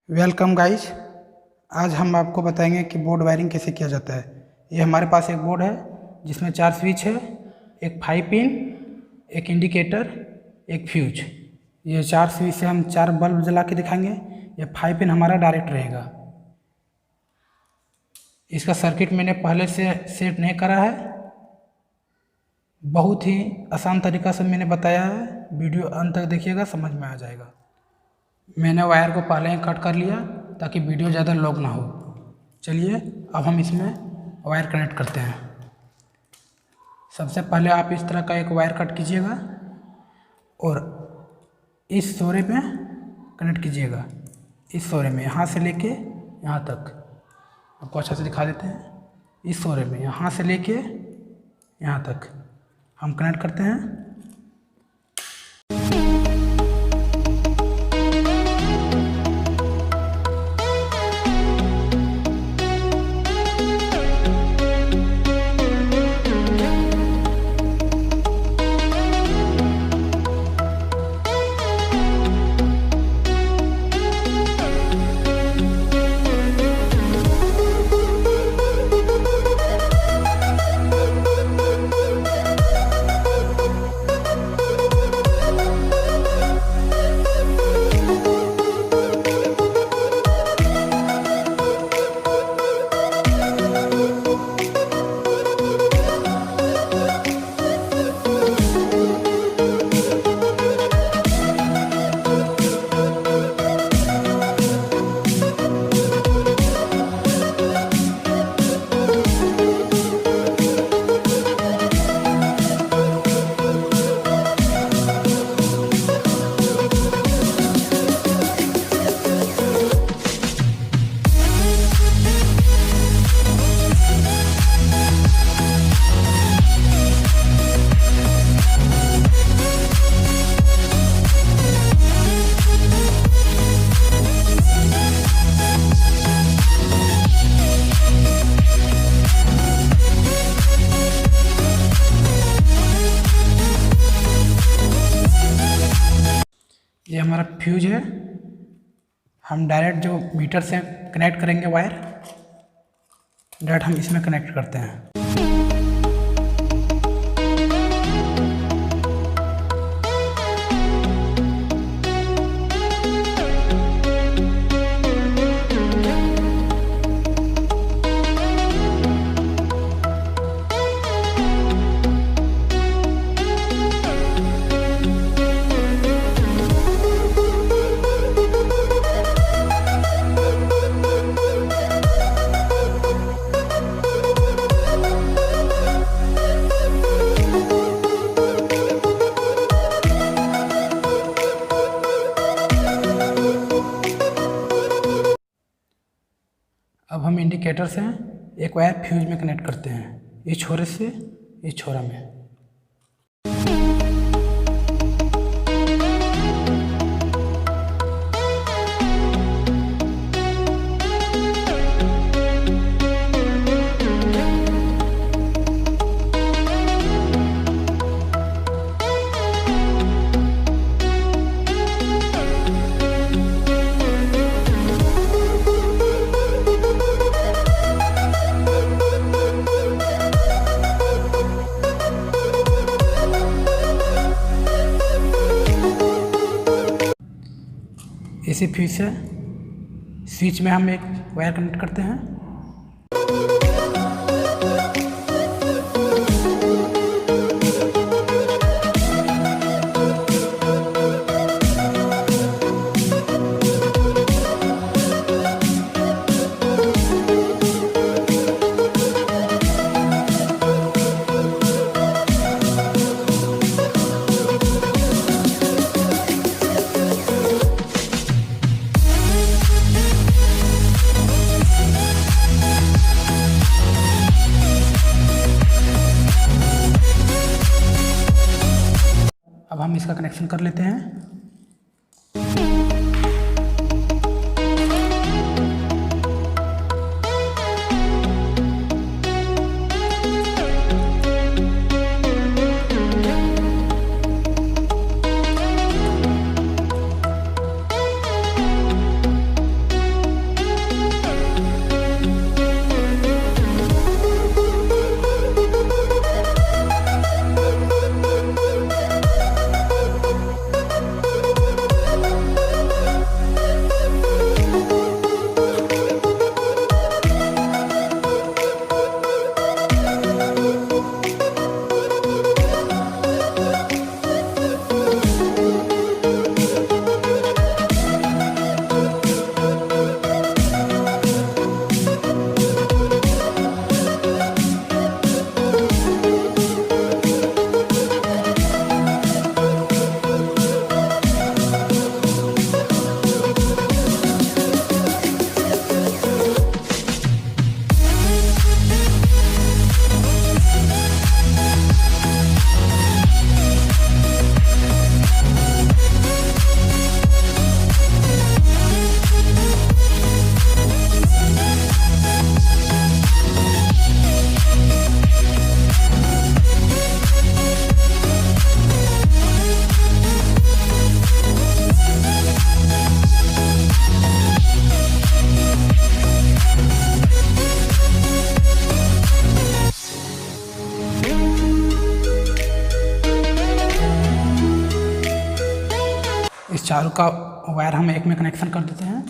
Welcome guys. आज हम आपको बताएंगे कि बोर्ड वायरिंग कैसे किया जाता है। ये हमारे पास एक बोर्ड है जिसमें 4 स्विच है, एक 5 पिन, एक इंडिकेटर, एक फ्यूज। ये 4 स्विच से हम 4 बल्ब जला के दिखाएंगे। ये 5 पिन हमारा डायरेक्ट रहेगा। इसका सर्किट मैंने पहले से सेट नहीं करा है, बहुत ही आसान तरीक़ा से मैंने बताया है। वीडियो अंत तक देखिएगा, समझ में आ जाएगा। मैंने वायर को पहले ही कट कर लिया ताकि वीडियो ज़्यादा लॉन्ग ना हो। चलिए अब हम इसमें वायर कनेक्ट करते हैं। सबसे पहले आप इस तरह का एक वायर कट कीजिएगा और इस सोरे में कनेक्ट कीजिएगा। इस सोरे में यहाँ से लेके यहाँ तक, आपको अच्छा से दिखा देते हैं। इस सोरे में यहाँ से लेके यहाँ तक हम कनेक्ट करते हैं। ये हमारा फ्यूज है। हम डायरेक्ट जो मीटर से कनेक्ट करेंगे वायर, डायरेक्ट हम इसमें कनेक्ट करते हैं। अब हम इंडिकेटर से एक वायर फ्यूज में कनेक्ट करते हैं, इस छोरे से इस छोरा में। इसी फ्यूज से स्विच में हम एक वायर कनेक्ट करते हैं। अब हम इसका कनेक्शन कर लेते हैं। चारों का वायर हम एक में कनेक्शन कर देते हैं।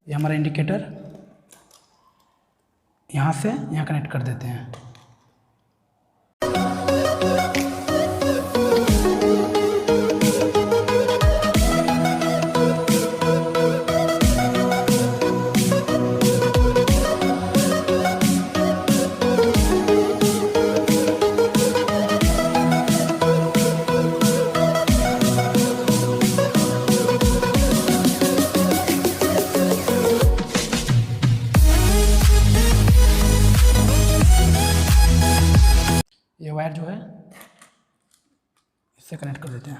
ये हमारा इंडिकेटर यहाँ से यहाँ कनेक्ट कर देते हैं। ये वायर जो है इससे कनेक्ट कर देते हैं।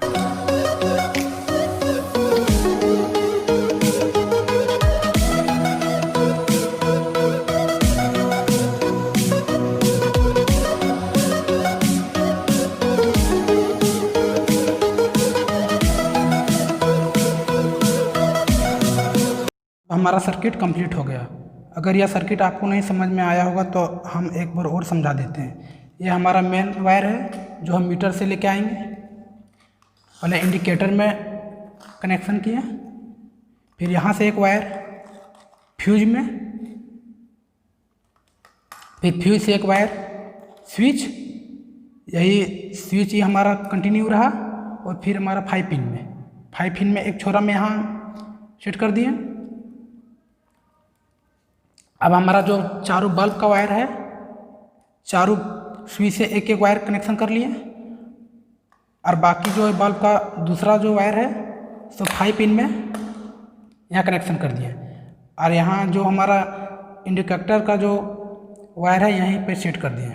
हमारा सर्किट कंप्लीट हो गया। अगर यह सर्किट आपको नहीं समझ में आया होगा तो हम एक बार और समझा देते हैं। ये हमारा मेन वायर है जो हम मीटर से लेके आएंगे। पहले इंडिकेटर में कनेक्शन किया, फिर यहाँ से एक वायर फ्यूज में, फिर फ्यूज से एक वायर स्विच, यही स्विच ही हमारा कंटिन्यू रहा, और फिर हमारा 5 पिन में एक छोरा में यहाँ सेट कर दिए। अब हमारा जो चारों बल्ब का वायर है, चारों स्विच से एक एक वायर कनेक्शन कर लिए, और बाकी जो बल्ब का दूसरा जो वायर है तो 5 पिन में यहाँ कनेक्शन कर दिए, और यहाँ जो हमारा इंडिकेटर का जो वायर है यहीं पे सेट कर दिए।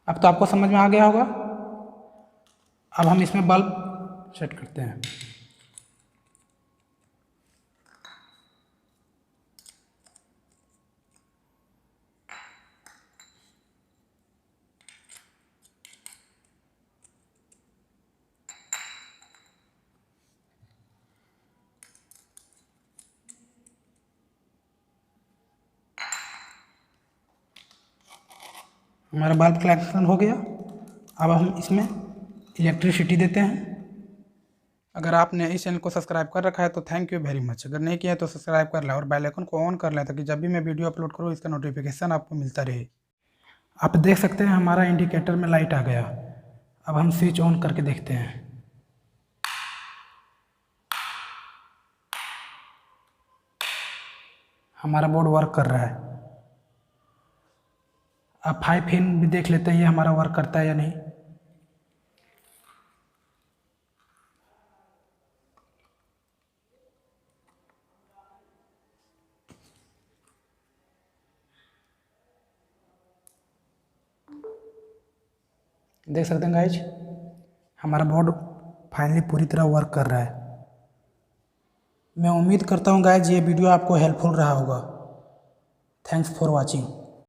अब तो आपको समझ में आ गया होगा। अब हम इसमें बल्ब सेट करते हैं। हमारा बल्ब कनेक्शन हो गया। अब हम इसमें इलेक्ट्रिसिटी देते हैं। अगर आपने इस चैनल को सब्सक्राइब कर रखा है तो थैंक यू वेरी मच। अगर नहीं किया है तो सब्सक्राइब कर लें और बेल आइकन को ऑन कर लें ताकि जब भी मैं वीडियो अपलोड करूँ इसका नोटिफिकेशन आपको मिलता रहे। आप देख सकते हैं हमारा इंडिकेटर में लाइट आ गया। अब हम स्विच ऑन करके देखते हैं। हमारा बोर्ड वर्क कर रहा है। अब 5 पिन भी देख लेते हैं ये हमारा वर्क करता है या नहीं। देख सकते हैं गाइज, हमारा बोर्ड फाइनली पूरी तरह वर्क कर रहा है। मैं उम्मीद करता हूँ गाइज ये वीडियो आपको हेल्पफुल रहा होगा। Thanks for watching.